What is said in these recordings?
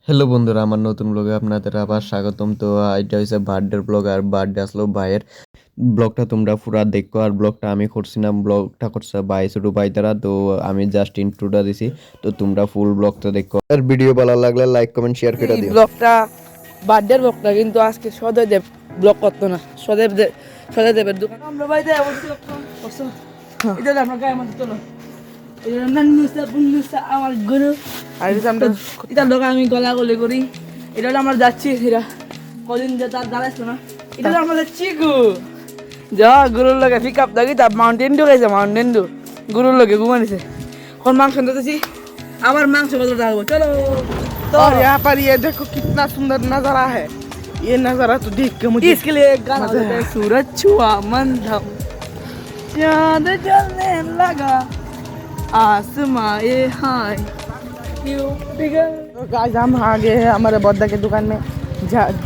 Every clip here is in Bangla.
হ্যালো বন্ধুরা, আমার নতুন ব্লগে আপনাদের আবার স্বাগতম। তো এটা হচ্ছে বার্থডের ব্লগ, আর বার্থডে আসলো ভাইয়ের। ব্লগটা তোমরা পুরা দেখো। আর ব্লগটা আমি করছি না, ব্লগটা করছে ভাই, ছোট ভাই দ্বারা। তো আমি জাস্ট ইন্ট্রোটা দিছি। তো তোমরা ফুল ব্লগটা দেখো। আর ভিডিও ভালো লাগলে লাইক কমেন্ট শেয়ার করে এই দিও। ব্লগটা বার্থডের ব্লগটা কিন্তু আজকে সদয় ব্লগ করতো না। সদয় দেবের দোকান আমরা বাইরে এটা আমরা গায়ে মাঝে চলো আমার গুরু আর এটা লোক আমি গলা গলি করি। এটা হলো আমরা যাচ্ছি সেটা কদিন যে তার দাঁড়াইছো না, এটা হলো আমরা যাচ্ছি যা গুরুর লোকে পিক আপ দেখি তা মাউন্টেন ডু গেছে, মাউন্টেন ডু গুরুর লোকে ঘুমানিছে। কোন মাংস দিতেছি আমার মাংস কত রাখবো চলো। और यहाँ पर ये देखो कितना सुंदर नजारा है। ये नजारा तो देख के मुझे इसके लिए एक गाना होता है, सूरज छुआ मन धम चांद जलने लगा आसमां ये हाय क्यों पिघल। तो आज हम आ गए हैं हमारे बद्दा के दुकान में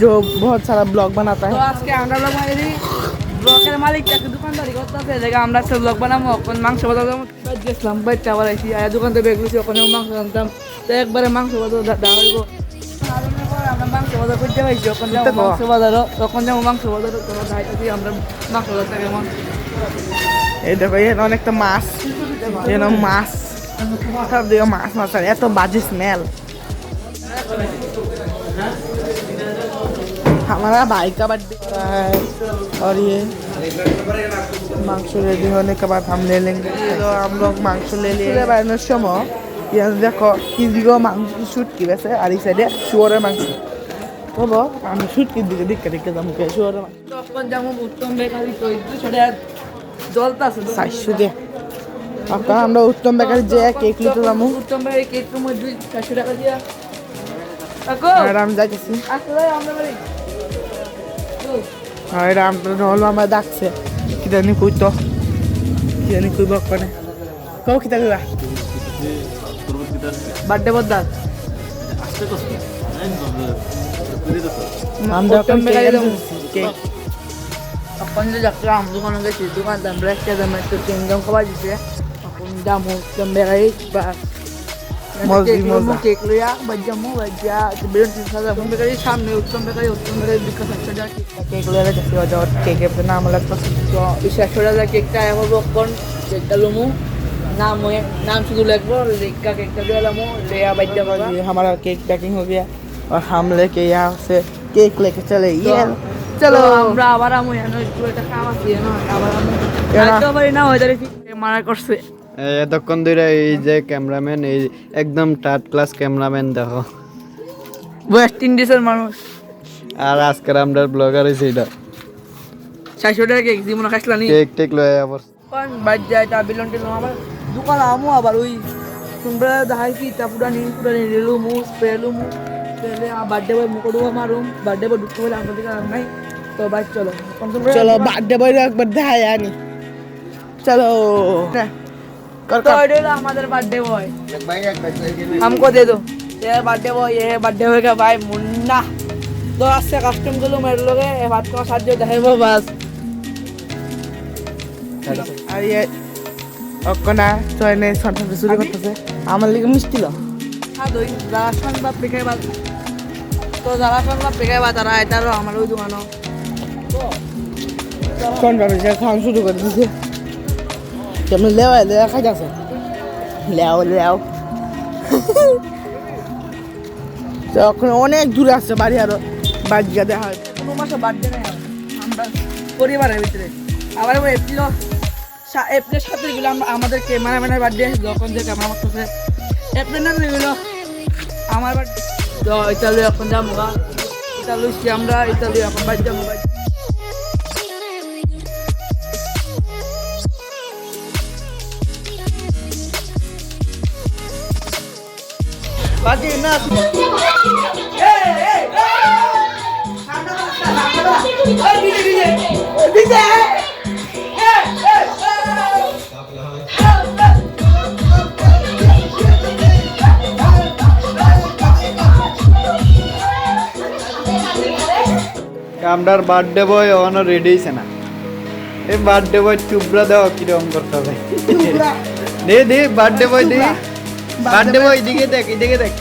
जो बहुत सारा ब्लॉग बनाता तो है। आज के আমরা লোক মানে ব্লগের মালিক একটা দোকানদারি করতেছে, জায়গা আমরা একটা ব্লগ বানাবো। কোন মাংস বাজার গেছিলাম বাইরটা আবার আইসি আর দোকানতে বেগলুছি, ওখানে মাংস আনতাম। তো একবারে মাংস বাজার দাঁড়াইব আমরা মাংস বাজার করতে পারছি। ওখানে যাবো মাংস বাজারও, তখন যাবো মাংস বাজার দাঁড়াইতেছি আমরা মাংস বাজারটা কেমন। এই দেখো এখানে অনেকটা মাছ, এখানে মাছ সব দিকে মাছ মাছ আর এত বাজে স্মেল। हमारा भाई का बर्थडे हो रहा है और ये मांस रेडी होने के बाद हम ले लेंगे। तो हम लोग मांस ले लिए बायनोर समय यहाँ देखो किसी मांस शूट की वैसे আর এই সাইডে শুয়োরের মাংস। বলো আমি শুট কি দিকে দেখে যাবো শুয়োরের মাংস তখন যেমন উত্তম বেকারি তো সেটা জ্বলতাছে 400 দিয়ে। আপনার আমরা উত্তম বেকারি যে কেক নিতে যাবো। উত্তম বেকারি কেকের মধ্যে 400 টাকা দিয়া কাকু আর আমি যাইতেছি। আসলে আমরা বাড়ি আর আমরা হলো আমার ডাকছে কি জানি কইতো, কি জানি কইব কোনে কও কি তাকবা বার্থডে বদ্দা আমরা উত্তম বেকারি যাবো। কেক তখন যে যাচ্ছিলাম দোকানে গেছি, দোকানতে আমরা একটা দামে একটু চেঞ্জম খাবার দিছে। তখন দাম উত্তম বেকারি বা কেক লইয়া বাজ্যামো বাজ্যা বেরোন 3,000 বেকারির সামনে উত্তম বেকারি বিকাশ 100 টাকা কেক লইলে যাচ্ছি ওর কেকের নাম লাগতো। তো 100 টাকা কেকটা এখন কোন কেকটা লমু नाम शुरू लगभग लेका केक का दिया लामो ले आ बच्चा बाबा। ये हमारा केक पैकिंग हो गया और हम लेके यहाँ से केक लेके चले। ये चलो আমরা আবার আমু এনো একটু একটা খাওয়া দিয়ে না আবার আমু তো পারি না ওইদারে মারা করছে। এতক্ষণ ধরে এই যে ক্যামেরাম্যান, এই একদম থার্ড ক্লাস ক্যামেরাম্যান দেখো। ওয়েস্ট ইন্ডিজের মানুষ আর আজকের আমরা ব্লগার হয়েছে এটা 600 টাকা কেক জীবন খাইছলানি কেক টেক লয়ে আবার কোন বাজ্যা এটা বিলন্টি নো আমার দোকান আমু আবার ওই তোমরা দেখাইছি তা পুরানি রেলু মু স্পেলু মু তেলে আ বার্থডে বয় মুকড়ুয়া মারুম বার্থডে বয় ঢুকতে বলে আমরা দিকে নাই। তো ভাই চলো चलो बर्थडे बॉय একবার দেখাই আনি चलो। तो ये हमारे बर्थडे बॉय हमको दे दो, ये बर्थडे बॉय ये बर्थडे बॉय का भाई मुन्ना। तो आज से कस्टम गुलो मेरे लोग है बात को साथ जो दे वो बस আর ये অকনা চয়নে সন্তান শুরু করতেছে আমার লিগে মিষ্টি লো। हाँ दो राशन बाप पिके बात तो राशन बाप पिके बात आ रहा है तारो हमारे वो दुकानों কোন ভাবে যে খাওয়া শুরু করে দিছে কেমন লেওয়া খাই যাচ্ছে লেও তখন অনেক দূরে আসছে বাড়ি আরো বাড়িটা দেখা হয়। কোনো মাসে বার্থডে নেই আমরা পরিবারের ভিতরে আবার এপ্রিল এপ্রিল 7 গুলো আমরা আমাদের ক্যামেরাম্যানের বার্থডে যখন যে ক্যামেরা করতেছে এপ্রিল না গুলো আমার বার্থডে। তো ইতালি এখন যাবো ইতালি আমরা ইতালি এখন বাড়ি যাবো বাজি না আমরার বার্থডে বয় এখনো রেডি হয়েছে না। এই বার্থডে বয় চুবরা দেওয়া কিরকম করতে হবে। দে বার্থডে বয় দে, বার্থডে বয় এদিকে দেখ এদিকে দেখ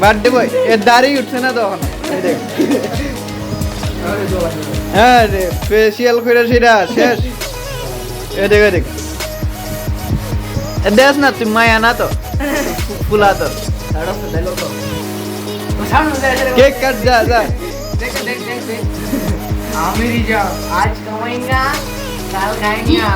বার্থডে বয় এর দাড়ি উঠছে না তখন এই দেখ হ্যাঁ রে ফেসিয়াল করে সেটা শেষ এ দেখ এ দেখ এ দেখ না তুই মায়া না তো ফুলা তো কেক কাট যা যা मेरी जा आज कमाएंगा कल खाएंगा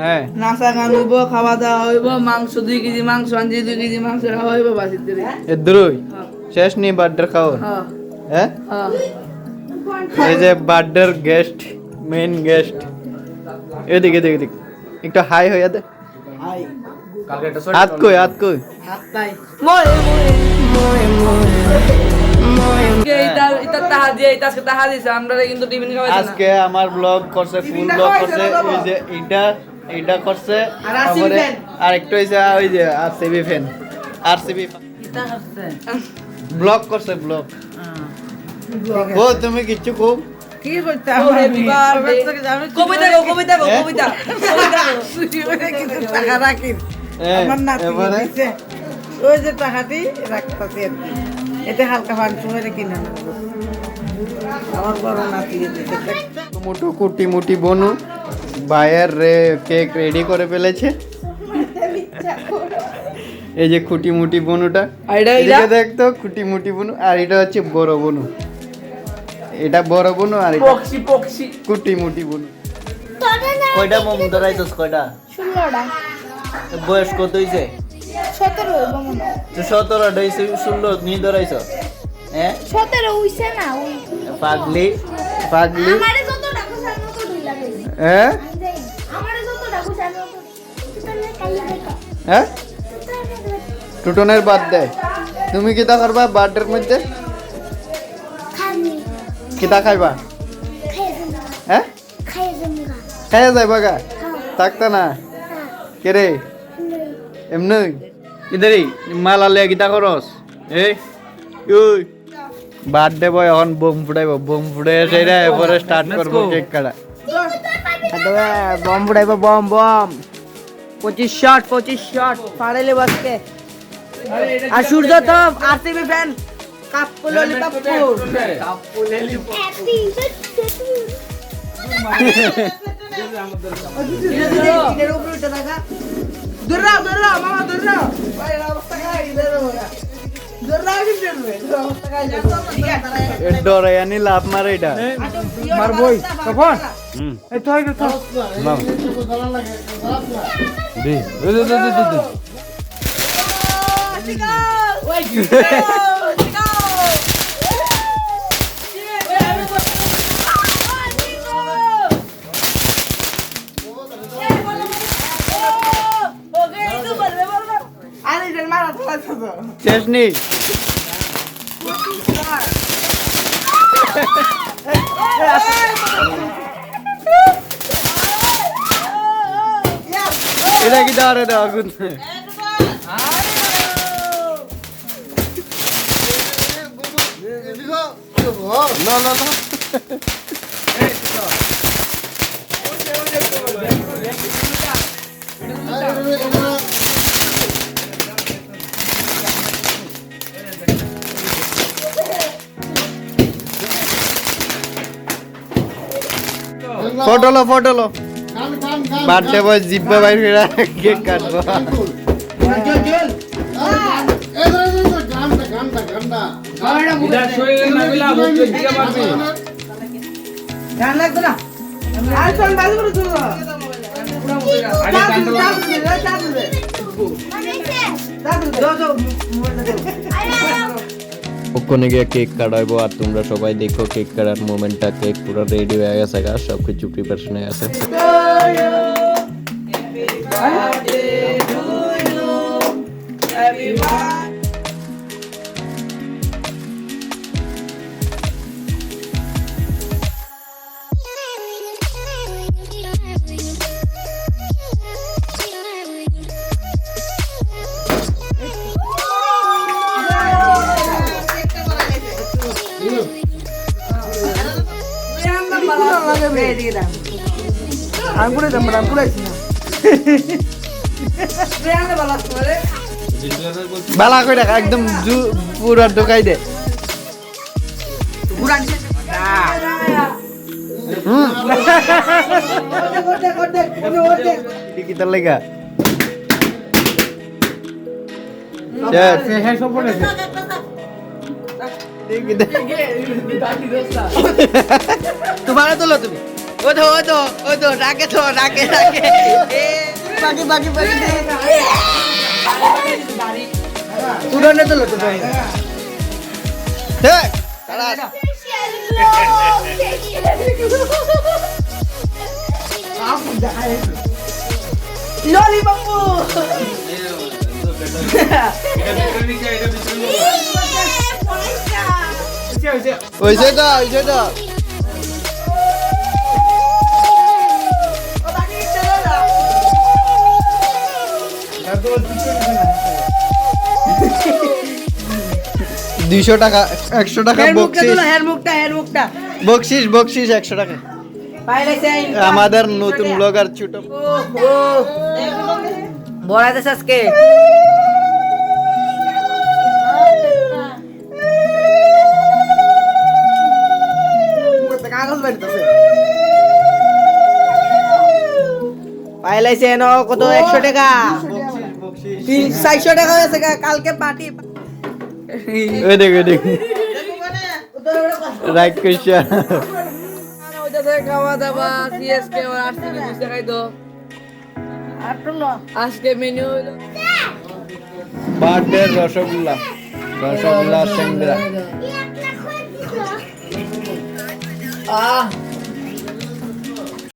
হ্যাঁ নাচা গান হইব খাওয়া দাওয়া হইব মাংস 2 কেজি মাংস আনছি 2 কেজি মাংস খাওয়া হইব বাসির দিলে এ দ্রুই শেষ নেই বার্থডে খাও হ্যাঁ হ্যাঁ হ্যাঁ এই যে বার্থডের গেস্ট মেইন গেস্ট এদিকে এদিকে এদিকে একটু হাই হয়ে দে হাই হাত কই হাত কই হাত নাই মরে এটা তাহা দিয়ে এটা আজকে তাহা দিছে আমরা কিন্তু টিফিন খাওয়াই না আজকে আমার ব্লগ করছে ফুল ব্লগ করছে এই যে এইটা করছে তারপরে আরেকটা হইছে ওই যে আরসিবি ফ্যান আরসিবি এটা করছে ব্লগ করছে ব্লগ ও তুমি কিচ্ছু খুব কি করতে ও হ্যাপি বার্থডে কবিতা গো কবিতা গো কবিতা কিন্তু টাকা রাখি আমার নাতি এবারে দিছে ওই যে টাকাটি রাখতাছি আর কি এতে হালকা ফাংশন করে কিনে নেবো আমার বড় নাতি দিছে মোটো কুটি মুটি বনু ভাইয়ের কেক রেডি করে ফেলেছে এই যে খুঁটি মুটি বনুটা আইডা এদিকে দেখতো খুঁটি মুটি বনু আর এটা হচ্ছে বড় বনু এটা বড় বনু আর এটা পক্সি পক্সি কুটি মুটি বনু কয়টা মোম ধরাইছস কয়টা 16টা বয়স কত হইছে 17 হইব মনে হয়। তো 17 হইছে 16 নি ধরাইছ হ্যাঁ 17 হইছে না ওই পাগলি পাগলি আমারে যত ডাকো সামনে তো ঢুই লাগে হ্যাঁ আমারে যত ডাকো সামনে তো তুমি কাইয়া দেখো হ্যাঁ টুটনের বাদ দেয় তুমি কিতা করবা বার্থডের মধ্যে খানি কিতা খাইবা খাইয়া জমা হ্যাঁ খাইয়া জমা খাইয়া যাইবা গা থাকতা না কে রে এমনি ইদারি মালা লে গীতা করস এই ওই বার্থডে বয় এখন বোম ফুটাইব বোম ফুটাই সেইটা এরপরে স্টার্ট করবো কেক কাটা বম ফুটাইব বম বম 25 শট ফাড়াইলে বাসকে আর সূর্য তো আরসিবি ফ্যান কাপ্পু ললিপপ্পু হ্যাপি ডরাইয়ানি লাভ মারে এটা মারবই কখন এই তো হইলো তো আরে জেল মারা তো শেষ নেই এটা কি দাঁড়ে দাও আগুন লো লো লো ফটো লো বার্থডে বয় জিতবে ভাই ফিরা কেক কাটবো গান লাগতো না আর চল বাজু করে চল ওখানে গিয়ে কেক কাটাইবো আর তোমরা সবাই দেখো কেক কাটার মোমেন্টটা কেক পুরো রেডি হয়ে গেছে গা সব কিছু প্রিপারেশন হয়ে গেছে আমি পুরো দাম আমি পুরাইছি না বালা কই টাকা একদম পুরা ঢোকাই দে কি তার লাগা তোমার তোলো তুমি ও তো রাখে বাকি উড়ানে তোলো তো ভাই ললিপপু হইছে তো $200 $100 বকশিস 100 টাকা আমাদের নতুন ব্লগার ছোট বড়াইতেছে আজকে কাগজ বাড়িতেছে পাইলাইছে এনো কত 100 টাকা 400 টাকা হয়েছে কালকে পার্টি ওই দেখ রাইট কইছা খাওয়া দাওয়া সিএসকে আর আরসিবি বুঝতে খাইতো আজকে মেনু হলো বার্থডে রসগোল্লা সিংড়া একটা খুঁজছিল আহ